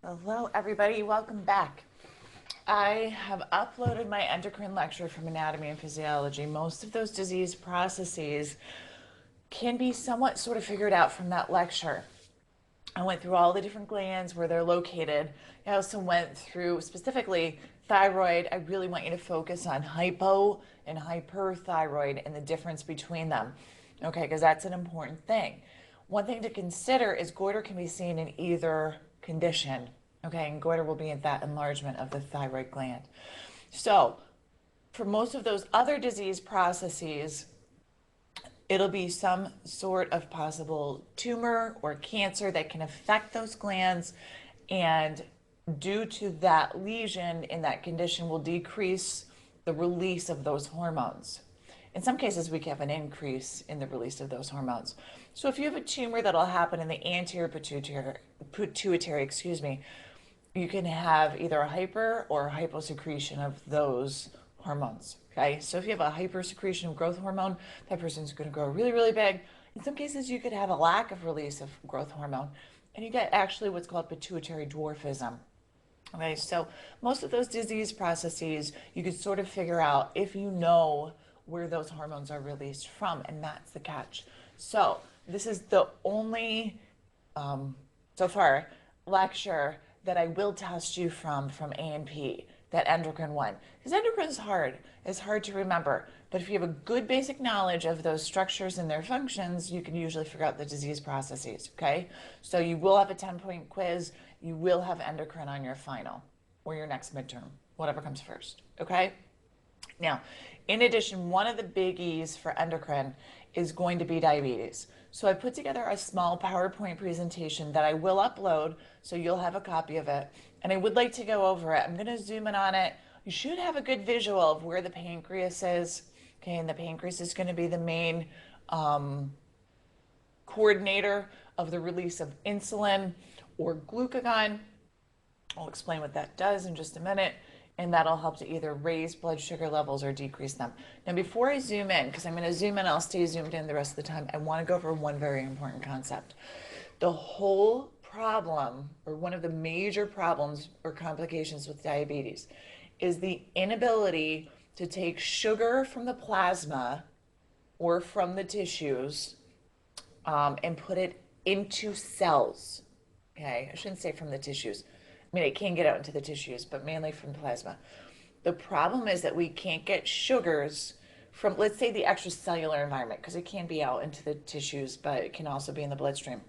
Hello, everybody. Welcome back. I have uploaded my endocrine lecture from anatomy and physiology. Most of those disease processes can be somewhat sort of figured out from that lecture. I went through all the different glands, where they're located. I also went through specifically thyroid. I really want you to focus on hypo and hyperthyroid and the difference between them. Okay, because that's an important thing. One thing to consider is goiter can be seen in either condition. Okay, and goiter will be at that enlargement of the thyroid gland. So, for most of those other disease processes, it'll be some sort of possible tumor or cancer that can affect those glands, and due to that lesion in that condition will decrease the release of those hormones. In some cases, we can have an increase in the release of those hormones. So if you have a tumor, that'll happen in the anterior pituitary, you can have either a hyper or hyposecretion of those hormones. Okay, so if you have a hypersecretion of growth hormone, that person's going to grow really, really big. In some cases, you could have a lack of release of growth hormone, and you get actually what's called pituitary dwarfism. Okay, so most of those disease processes you can sort of figure out if you know where those hormones are released from, and that's the catch. So this is the only, so far, lecture that I will test you from A&P, that endocrine one. Because endocrine is hard. It's hard to remember. But if you have a good basic knowledge of those structures and their functions, you can usually figure out the disease processes, okay? So you will have a 10-point quiz. You will have endocrine on your final or your next midterm, whatever comes first, okay? Now, in addition, one of the biggies for endocrine is going to be diabetes. So I put together a small PowerPoint presentation that I will upload, so you'll have a copy of it. And I would like to go over it. I'm going to zoom in on it. You should have a good visual of where the pancreas is. Okay, and the pancreas is going to be the main coordinator of the release of insulin or glucagon. I'll explain what that does in just a minute, and that'll help to either raise blood sugar levels or decrease them. Now, before I zoom in, because I'm going to zoom in, I'll stay zoomed in the rest of the time, I want to go over one very important concept. The whole problem, or one of the major problems or complications with diabetes, is the inability to take sugar from the plasma or from the tissues and put it into cells. Okay, I shouldn't say from the tissues. I mean, it can get out into the tissues, but mainly from plasma. The problem is that we can't get sugars from, let's say, the extracellular environment, because it can be out into the tissues, but it can also be in the bloodstream.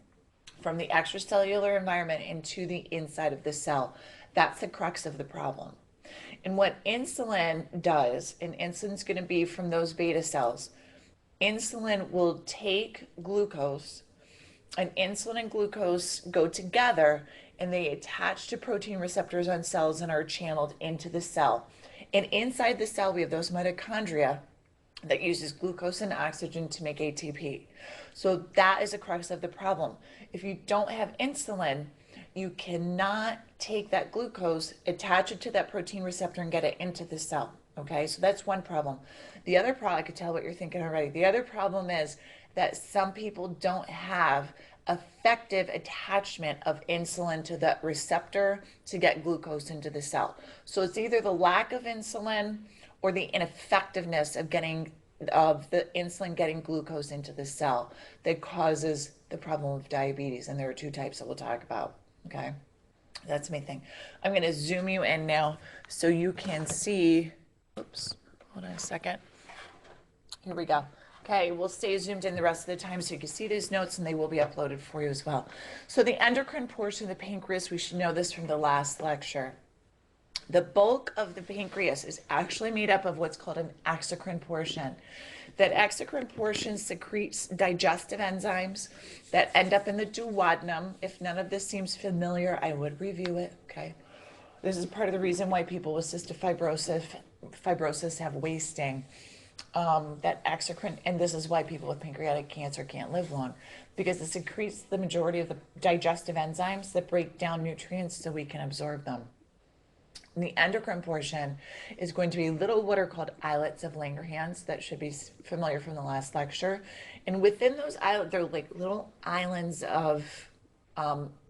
From the extracellular environment into the inside of the cell. That's the crux of the problem. And what insulin does, and insulin's going to be from those beta cells, insulin will take glucose, and insulin and glucose go together, and they attach to protein receptors on cells and are channeled into the cell. And inside the cell, we have those mitochondria that uses glucose and oxygen to make ATP. So that is the crux of the problem. If you don't have insulin, you cannot take that glucose, attach it to that protein receptor, and get it into the cell. Okay, so that's one problem. The other problem, I could tell what you're thinking already. The other problem is that some people don't have effective attachment of insulin to that receptor to get glucose into the cell. So it's either the lack of insulin or the ineffectiveness of the insulin getting glucose into the cell that causes the problem of diabetes. And there are two types that we'll talk about. Okay, that's my thing. I'm going to zoom you in now so you can see. Oops, hold on a second. Here we go. Okay, we'll stay zoomed in the rest of the time so you can see these notes, and they will be uploaded for you as well. So the endocrine portion of the pancreas, we should know this from the last lecture. The bulk of the pancreas is actually made up of what's called an exocrine portion. That exocrine portion secretes digestive enzymes that end up in the duodenum. If none of this seems familiar, I would review it, okay? This is part of the reason why people with cystic fibrosis have wasting. That exocrine, and this is why people with pancreatic cancer can't live long, because it secretes the majority of the digestive enzymes that break down nutrients so we can absorb them. And the endocrine portion is going to be little what are called islets of Langerhans that should be familiar from the last lecture. And within those islets, they're like little islands of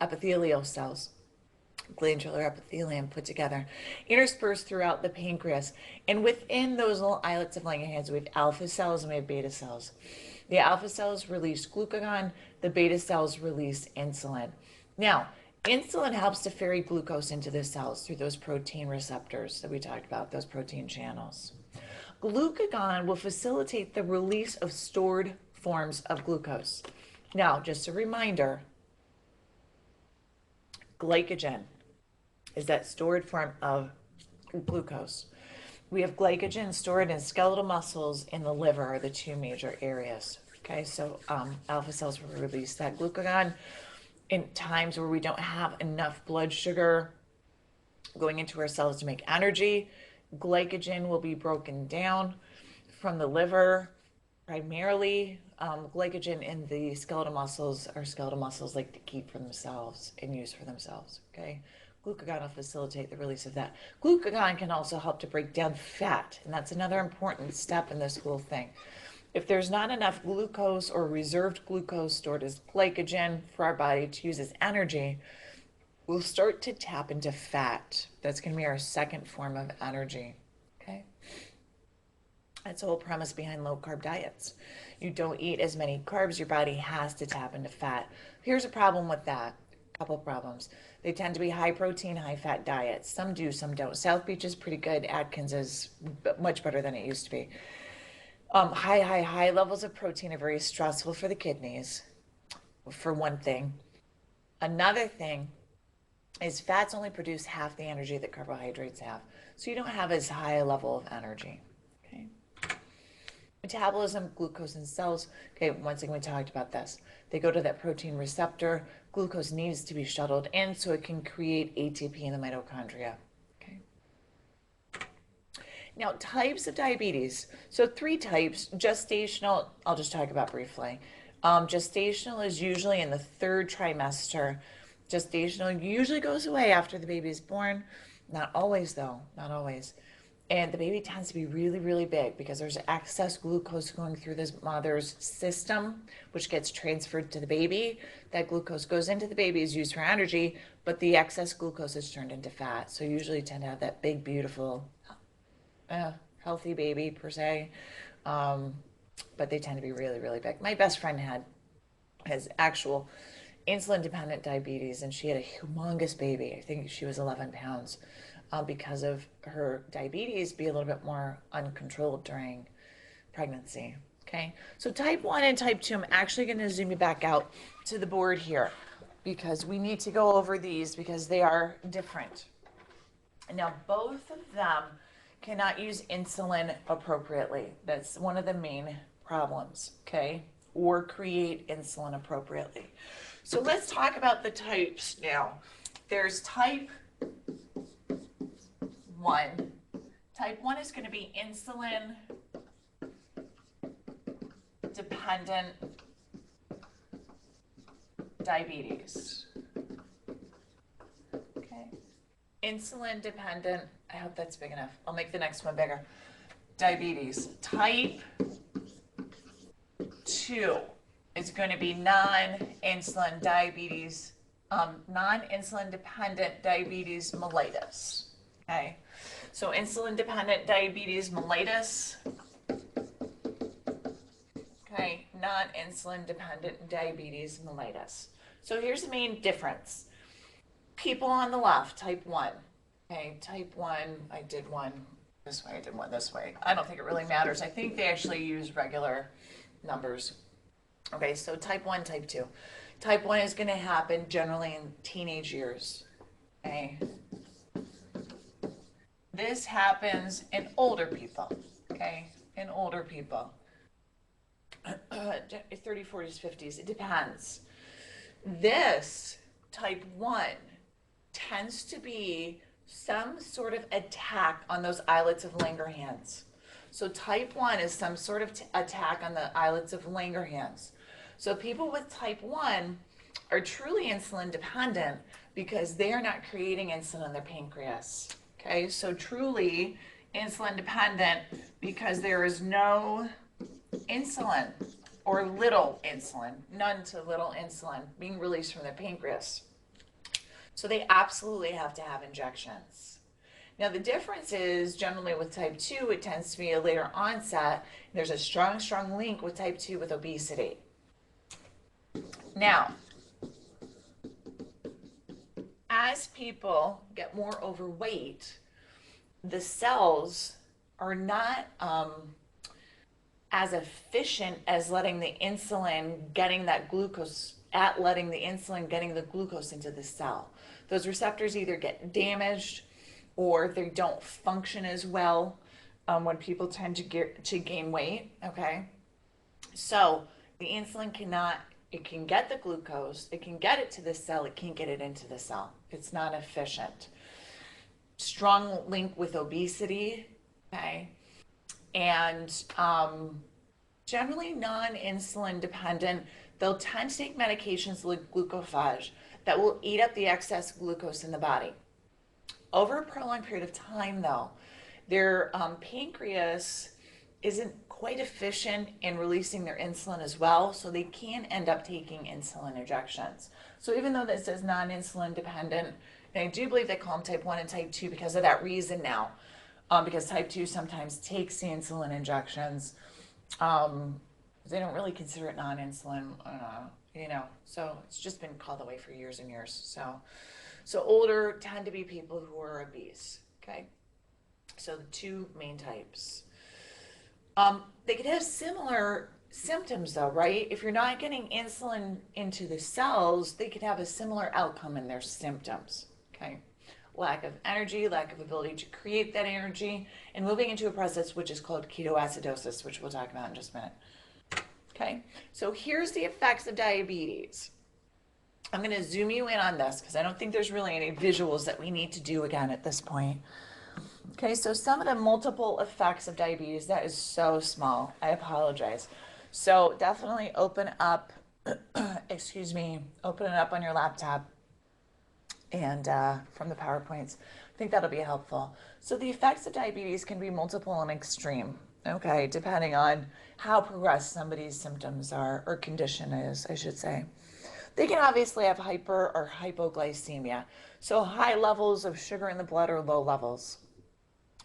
epithelial cells glandular epithelium put together, interspersed throughout the pancreas. And within those little islets of Langerhans, we have alpha cells and we have beta cells. The alpha cells release glucagon, the beta cells release insulin. Now, insulin helps to ferry glucose into the cells through those protein receptors that we talked about, those protein channels. Glucagon will facilitate the release of stored forms of glucose. Now, just a reminder, glycogen is that stored form of glucose. We have glycogen stored in skeletal muscles in the liver are the two major areas. Okay, so alpha cells will release that glucagon in times where we don't have enough blood sugar going into our cells to make energy. Glycogen will be broken down from the liver, primarily. Glycogen in the skeletal muscles, our skeletal muscles like to keep for themselves and use for themselves. Okay, glucagon will facilitate the release of that. Glucagon can also help to break down fat, and that's another important step in this whole thing. If there's not enough glucose or reserved glucose stored as glycogen for our body to use as energy, we'll start to tap into fat. That's going to be our second form of energy. Okay, that's the whole premise behind low carb diets. You don't eat as many carbs, your body has to tap into fat. Here's a problem with that. A couple of problems. They tend to be high protein, high fat diets. Some do, some don't. South Beach is pretty good. Atkins is much better than it used to be. High levels of protein are very stressful for the kidneys, for one thing. Another thing is fats only produce half the energy that carbohydrates have. So you don't have as high a level of energy. Okay. Metabolism, glucose in cells. Okay, once again, we talked about this. They go to that protein receptor. Glucose needs to be shuttled in so it can create ATP in the mitochondria. Okay. Now, types of diabetes. So 3 types. Gestational, I'll just talk about briefly. Gestational is usually in the 3rd trimester. Gestational usually goes away after the baby is born. Not always, though. Not always. And the baby tends to be really, really big because there's excess glucose going through this mother's system, which gets transferred to the baby. That glucose goes into the baby, is used for energy, but the excess glucose is turned into fat. So you usually tend to have that big, beautiful, healthy baby, per se. But they tend to be really, really big. My best friend has actual insulin-dependent diabetes, and she had a humongous baby. I think she was 11 pounds. Because of her diabetes be a little bit more uncontrolled during pregnancy. Okay, so type 1 and type 2, I'm actually going to zoom you back out to the board here because we need to go over these because they are different. Now, both of them cannot use insulin appropriately. That's one of the main problems, okay, or create insulin appropriately. So let's talk about the types now. There's type 1. Type 1 is going to be insulin dependent diabetes. Okay. Insulin dependent, I hope that's big enough. I'll make the next one bigger. Diabetes. Type 2 is going to be non-insulin diabetes, non-insulin dependent diabetes mellitus. Okay. So insulin-dependent diabetes mellitus, okay, non-insulin-dependent diabetes mellitus. So here's the main difference. People on the left, type 1, okay, type 1, I did one this way, I did one this way. I don't think it really matters. I think they actually use regular numbers. Okay, so type 1, type 2. Type 1 is going to happen generally in teenage years, okay. This happens in older people, okay, in older people, 30s, 40s, 50s, it depends. This type 1 tends to be some sort of attack on those islets of Langerhans. So type 1 is some sort of attack on the islets of Langerhans. So people with type 1 are truly insulin dependent because they are not creating insulin in their pancreas. Okay, so truly insulin dependent because there is no insulin or little insulin, none to little insulin being released from the pancreas. So they absolutely have to have injections. Now, the difference is generally with type 2, it tends to be a later onset. There's a strong, strong link with type 2 with obesity. Now, as people get more overweight, the cells are not as efficient as letting the insulin getting that glucose letting the insulin getting the glucose into the cell. Those receptors either get damaged or they don't function as well when people tend to gain weight. Okay, so the insulin cannot. It can get the glucose, it can get it to the cell, it can't get it into the cell. It's not efficient. Strong link with obesity, okay? And generally non-insulin dependent, they'll tend to take medications like glucophage that will eat up the excess glucose in the body. Over a prolonged period of time, though, their pancreas isn't quite efficient in releasing their insulin as well, so they can end up taking insulin injections. So even though this is non-insulin dependent, and I do believe they call them type 1 and type 2 because of that reason now, because type 2 sometimes takes the insulin injections. They don't really consider it non-insulin, so it's just been called that way for years and years. So older tend to be people who are obese, okay? So the two main types. They could have similar symptoms though, right? If you're not getting insulin into the cells, they could have a similar outcome in their symptoms, okay? Lack of energy, lack of ability to create that energy, and moving into a process which is called ketoacidosis, which we'll talk about in just a minute. Okay, so here's the effects of diabetes. I'm going to zoom you in on this because I don't think there's really any visuals that we need to do again at this point. Okay, so some of the multiple effects of diabetes, that is so small. I apologize. So definitely open up, open it up on your laptop and from the PowerPoints. I think that'll be helpful. So the effects of diabetes can be multiple and extreme, okay, depending on how progressed somebody's symptoms are, or condition is, I should say. They can obviously have hyper or hypoglycemia, so high levels of sugar in the blood or low levels.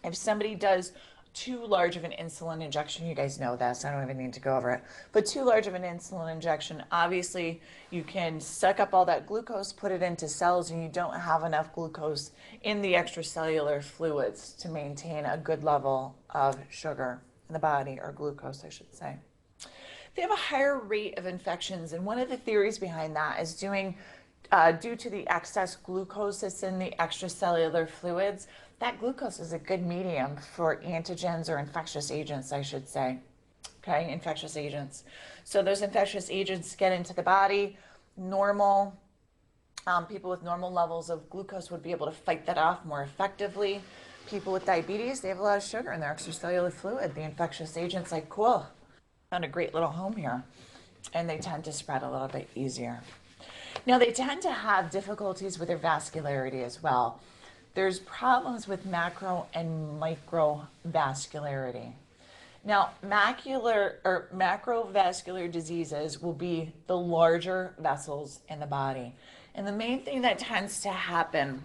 If somebody does too large of an insulin injection, you guys know this, I don't even need to go over it, but too large of an insulin injection, obviously you can suck up all that glucose, put it into cells, and you don't have enough glucose in the extracellular fluids to maintain a good level of sugar in the body, or glucose, I should say. They have a higher rate of infections, and one of the theories behind that is due to the excess glucose that's in the extracellular fluids. That glucose is a good medium for antigens or infectious agents, I should say. Okay, infectious agents. So those infectious agents get into the body. Normal people with normal levels of glucose would be able to fight that off more effectively. People with diabetes, they have a lot of sugar in their extracellular fluid. The infectious agent's like, cool, found a great little home here. And they tend to spread a little bit easier. Now, they tend to have difficulties with their vascularity as well. There's problems with macro and microvascularity. Now, macrovascular diseases will be the larger vessels in the body. And the main thing that tends to happen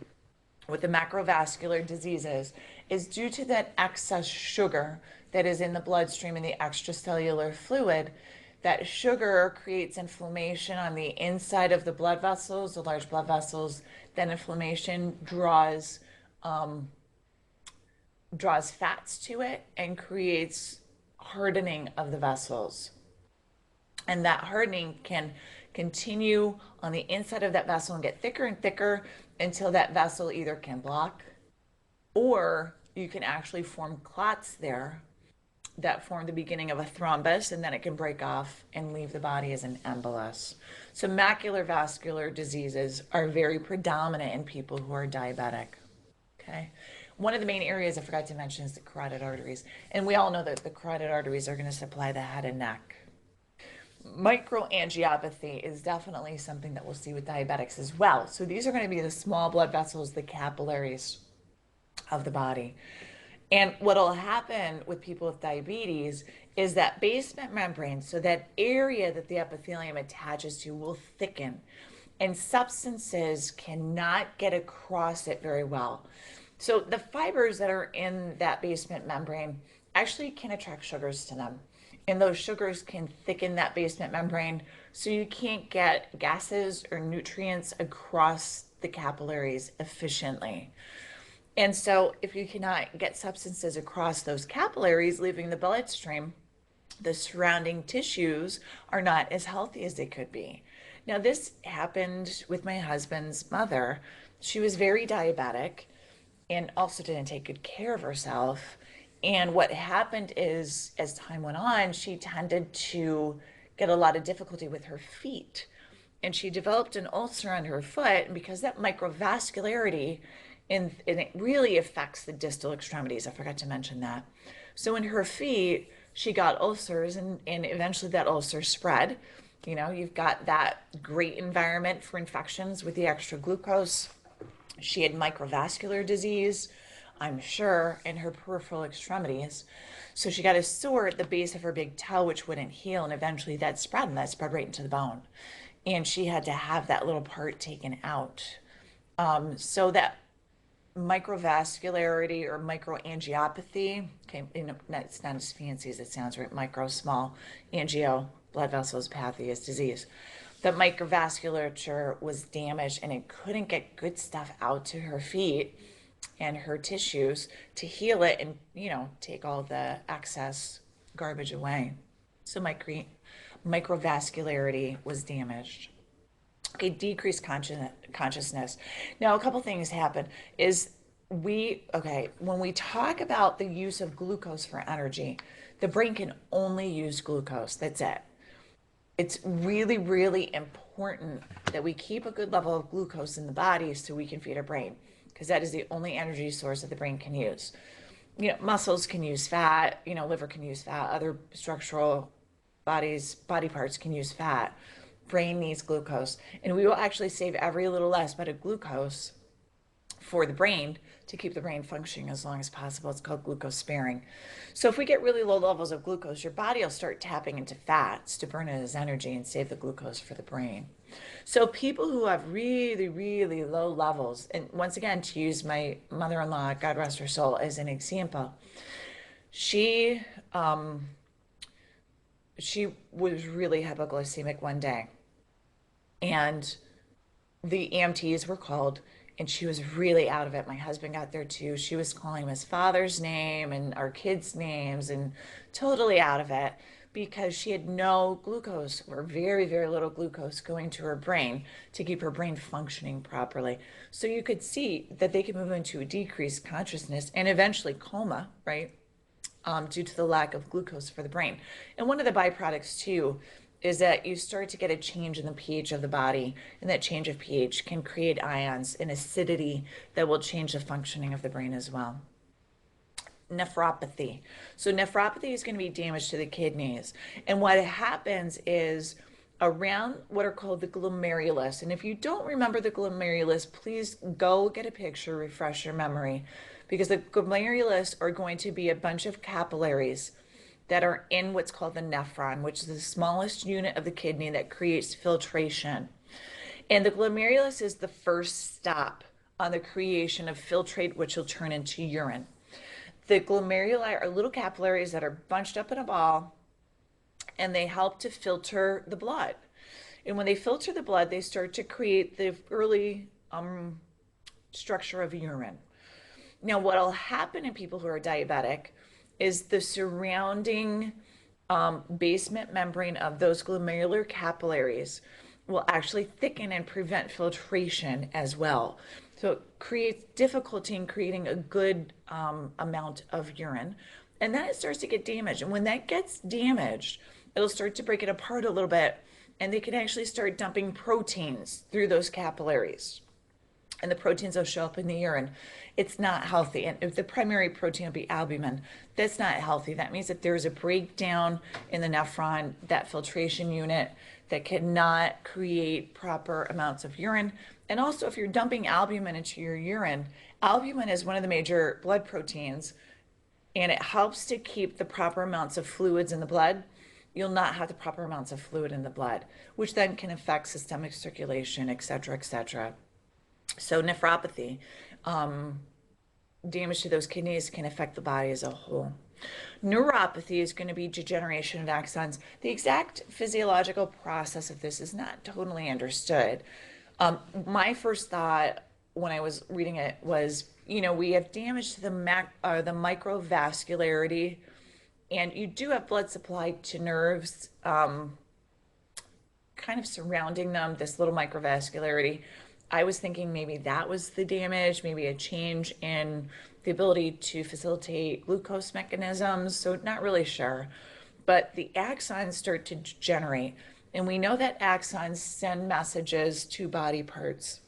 with the macrovascular diseases is due to that excess sugar that is in the bloodstream and the extracellular fluid. That sugar creates inflammation on the inside of the blood vessels, the large blood vessels. Then inflammation draws fats to it and creates hardening of the vessels. And that hardening can continue on the inside of that vessel and get thicker and thicker until that vessel either can block, or you can actually form clots there that form the beginning of a thrombus, and then it can break off and leave the body as an embolus. So macular vascular diseases are very predominant in people who are diabetic. Okay. One of the main areas I forgot to mention is the carotid arteries. And we all know that the carotid arteries are going to supply the head and neck. Microangiopathy is definitely something that we'll see with diabetics as well. So these are going to be the small blood vessels, the capillaries of the body. And what will happen with people with diabetes is that basement membrane, so that area that the epithelium attaches to, will thicken. and substances cannot get across it very well. So the fibers that are in that basement membrane actually can attract sugars to them. And those sugars can thicken that basement membrane so you can't get gases or nutrients across the capillaries efficiently. And so if you cannot get substances across those capillaries leaving the bloodstream, the surrounding tissues are not as healthy as they could be. Now, this happened with my husband's mother. She was very diabetic and also didn't take good care of herself. And what happened is, as time went on, she tended to get a lot of difficulty with her feet. And she developed an ulcer on her foot. And because that microvascularity, and it really affects the distal extremities, I forgot to mention that. So in her feet, she got ulcers, and eventually that ulcer spread. You know, you've got that great environment for infections with the extra glucose. She had microvascular disease, I'm sure, in her peripheral extremities. So she got a sore at the base of her big toe, which wouldn't heal, and eventually that spread, and that spread right into the bone. And she had to have that little part taken out. So that microvascularity or microangiopathy, okay, it's not as fancy as it sounds, right? Micro, small, angio, blood vessels, pathy is disease. The microvasculature was damaged and it couldn't get good stuff out to her feet and her tissues to heal it and, you know, take all the excess garbage away. So microvascularity was damaged. Okay, decreased consciousness. Now, a couple things happen is when we talk about the use of glucose for energy, the brain can only use glucose. That's it. It's really, really important that we keep a good level of glucose in the body so we can feed our brain, because that is the only energy source that the brain can use. You know, muscles can use fat, you know, liver can use fat, other structural body parts can use fat. Brain needs glucose, and we will actually save every little last bit of glucose for the brain to keep the brain functioning as long as possible. It's called glucose sparing. So if we get really low levels of glucose, your body will start tapping into fats to burn it as energy and save the glucose for the brain. So people who have really, really low levels, and once again, to use my mother-in-law, God rest her soul, as an example, she was really hypoglycemic one day, and the EMTs were called, and she was really out of it. My husband got there too. She was calling him his father's name and our kids' names and totally out of it because she had no glucose or very, very little glucose going to her brain to keep her brain functioning properly. So you could see that they could move into a decreased consciousness and eventually coma, right? Due to the lack of glucose for the brain. And one of the byproducts too is that you start to get a change in the pH of the body, and that change of pH can create ions and acidity that will change the functioning of the brain as well. Nephropathy. So nephropathy is going to be damage to the kidneys. And what happens is around what are called the glomerulus. And if you don't remember the glomerulus, please go get a picture, refresh your memory, because the glomerulus are going to be a bunch of capillaries that are in what's called the nephron, which is the smallest unit of the kidney that creates filtration. And the glomerulus is the first stop on the creation of filtrate, which will turn into urine. The glomeruli are little capillaries that are bunched up in a ball, and they help to filter the blood. And when they filter the blood, they start to create the early structure of urine. Now, what will happen in people who are diabetic is the surrounding basement membrane of those glomerular capillaries will actually thicken and prevent filtration as well. So it creates difficulty in creating a good amount of urine, and then it starts to get damaged. And when that gets damaged, it'll start to break it apart a little bit, and they can actually start dumping proteins through those capillaries. And the proteins will show up in the urine. It's not healthy. And if the primary protein will be albumin, that's not healthy. That means that there's a breakdown in the nephron, that filtration unit, that cannot create proper amounts of urine. And also, if you're dumping albumin into your urine, albumin is one of the major blood proteins, and it helps to keep the proper amounts of fluids in the blood. you'll not have the proper amounts of fluid in the blood, which then can affect systemic circulation, et cetera, et cetera. So nephropathy, damage to those kidneys can affect the body as a whole. Neuropathy is going to be degeneration of axons. The exact physiological process of this is not totally understood. My first thought when I was reading it was, we have damage to the microvascularity, and you do have blood supply to nerves kind of surrounding them, this little microvascularity. I was thinking maybe that was the damage, maybe a change in the ability to facilitate glucose mechanisms, so not really sure. But the axons start to degenerate, and we know that axons send messages to body parts.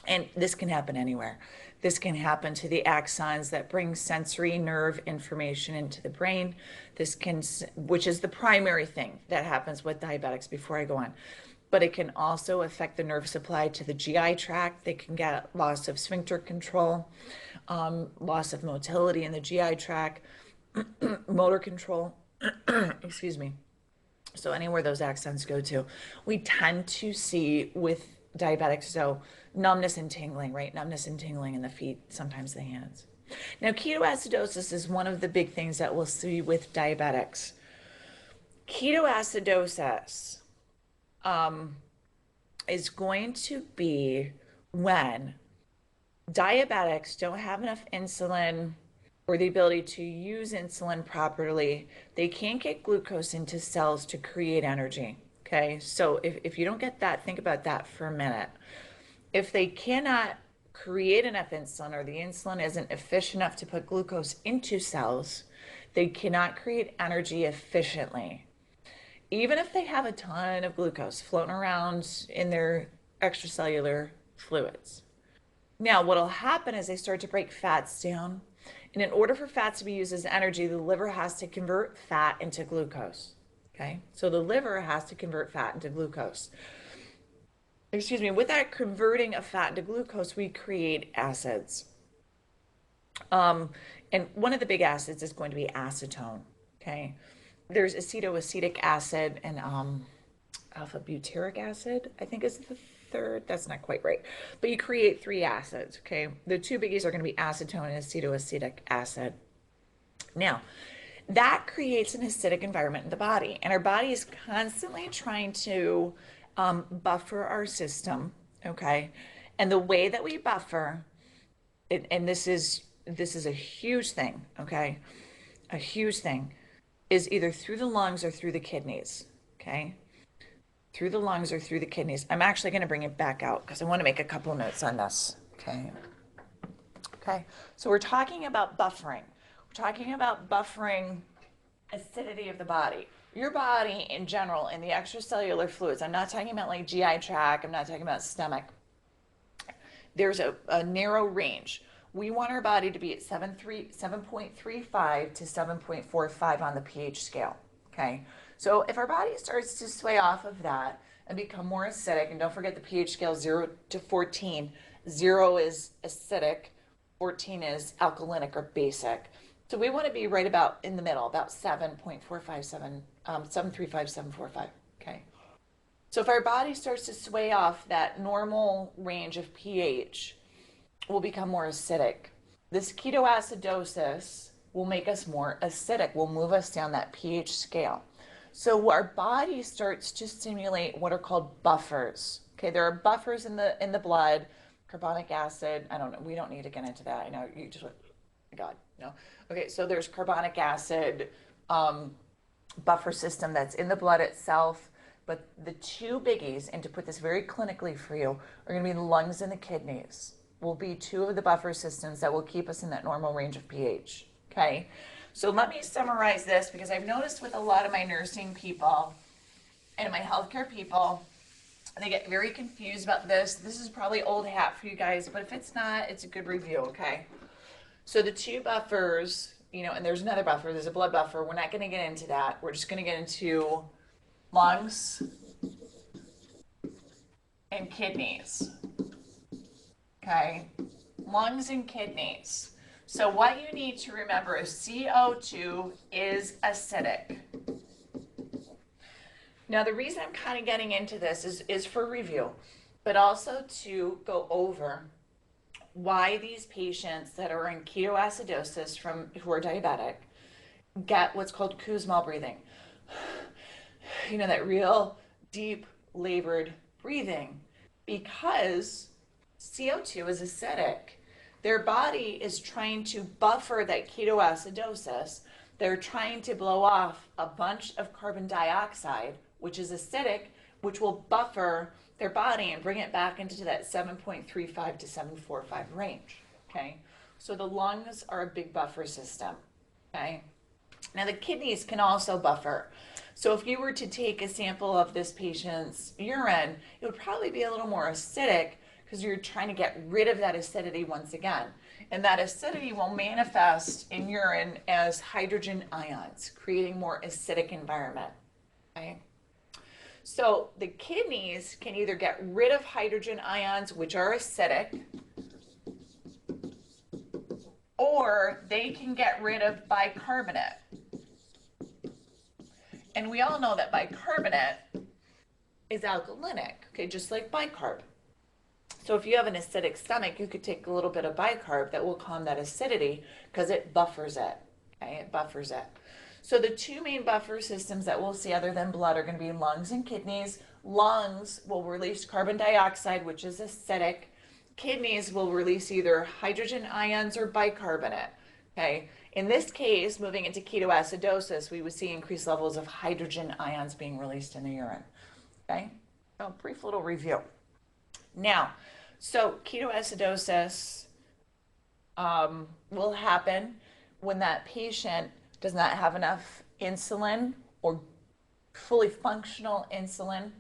And this can happen anywhere. This can happen to the axons that bring sensory nerve information into the brain. Which is the primary thing that happens with diabetics before I go on. But it can also affect the nerve supply to the GI tract. They can get loss of sphincter control, loss of motility in the GI tract, motor control, excuse me. So anywhere those axons go to, we tend to see with diabetics, so numbness and tingling, right? Numbness and tingling in the feet, sometimes the hands. Now, ketoacidosis is one of the big things that we'll see with diabetics. Ketoacidosis is going to be when diabetics don't have enough insulin or the ability to use insulin properly. They can't get glucose into cells to create energy. Okay, so if you don't get that, think about that for a minute. If they cannot create enough insulin, or the insulin isn't efficient enough to put glucose into cells, they cannot create energy efficiently. Even if they have a ton of glucose floating around in their extracellular fluids. Now, what'll happen is they start to break fats down. And in order for fats to be used as energy, the liver has to convert fat into glucose. Okay, so the liver has to convert fat into glucose. Excuse me, with that converting of fat into glucose, we create acids. And one of the big acids is going to be acetone. Okay, there's acetoacetic acid and alpha butyric acid, I think is the third. That's not quite right. But you create 3 acids. Okay, the 2 biggies are going to be acetone and acetoacetic acid. Now, that creates an acidic environment in the body, and our body is constantly trying to buffer our system. Okay, and the way that we buffer, and this is a huge thing. Okay, a huge thing is either through the lungs or through the kidneys. Okay, through the lungs or through the kidneys. I'm actually going to bring it back out because I want to make a couple of notes on this. Okay. Okay, so we're talking about buffering. We're talking about buffering acidity of the body. Your body in general, in the extracellular fluids, I'm not talking about like GI tract, I'm not talking about stomach. There's a narrow range. We want our body to be at 7.35 to 7.45 on the pH scale. Okay, so if our body starts to sway off of that and become more acidic, and don't forget the pH scale 0 to 14, 0 is acidic, 14 is alkalinic or basic. So we want to be right about in the middle, about 7.457, 735, 745. Okay. So if our body starts to sway off that normal range of pH, we'll become more acidic. This ketoacidosis will make us more acidic, will move us down that pH scale. So our body starts to stimulate what are called buffers. Okay, there are buffers in the blood, carbonic acid. I don't know. We don't need to get into that. I know you just went, God, no. Okay, so there's carbonic acid buffer system that's in the blood itself. But the 2 biggies, and to put this very clinically for you, are going to be the lungs and the kidneys. Will be 2 of the buffer systems that will keep us in that normal range of pH. Okay, so let me summarize this, because I've noticed with a lot of my nursing people and my healthcare people, they get very confused about this. This is probably old hat for you guys, but if it's not, it's a good review. Okay, so the 2 buffers, and there's another buffer, there's a blood buffer. We're not going to get into that. We're just going to get into lungs and kidneys. Okay, lungs and kidneys. So what you need to remember is CO2 is acidic. Now, the reason I'm kind of getting into this is for review, but also to go over why these patients that are in ketoacidosis who are diabetic get what's called Kussmaul breathing. You know, that real deep labored breathing, because CO2 is acidic. Their body is trying to buffer that ketoacidosis. They're trying to blow off a bunch of carbon dioxide, which is acidic, which will buffer their body and bring it back into that 7.35 to 745 range. Okay, so the lungs are a big buffer system. Okay, now the kidneys can also buffer. So if you were to take a sample of this patient's urine, it would probably be a little more acidic because you're trying to get rid of that acidity once again. And that acidity will manifest in urine as hydrogen ions, creating more acidic environment. Okay? So the kidneys can either get rid of hydrogen ions, which are acidic, or they can get rid of bicarbonate. And we all know that bicarbonate is alkalinic, okay, just like bicarb. So if you have an acidic stomach, you could take a little bit of bicarb that will calm that acidity because it buffers it, okay, it buffers it. So the two main buffer systems that we'll see other than blood are going to be lungs and kidneys. Lungs will release carbon dioxide, which is acidic. Kidneys will release either hydrogen ions or bicarbonate, okay? In this case, moving into ketoacidosis, we would see increased levels of hydrogen ions being released in the urine, okay? So brief little review. Now, so ketoacidosis will happen when that patient does not have enough insulin or fully functional insulin.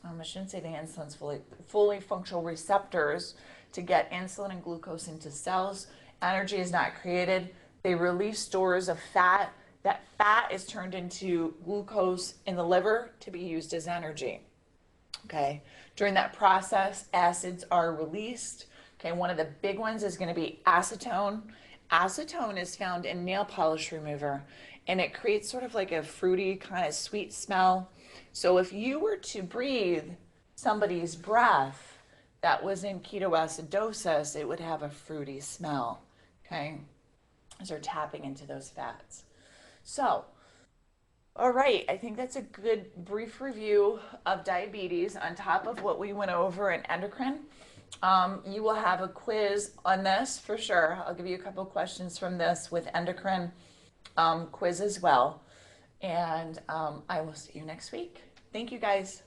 I shouldn't say the insulin's fully functional receptors to get insulin and glucose into cells. Energy is not created. They release stores of fat. That fat is turned into glucose in the liver to be used as energy. Okay. During that process, acids are released. Okay. One of the big ones is going to be acetone. Acetone is found in nail polish remover, and it creates sort of like a fruity kind of sweet smell. So if you were to breathe somebody's breath that was in ketoacidosis, it would have a fruity smell. Okay. As they're tapping into those fats. So, all right, I think that's a good brief review of diabetes on top of what we went over in endocrine. You will have a quiz on this for sure. I'll give you a couple of questions from this with endocrine quiz as well. And I will see you next week. Thank you, guys.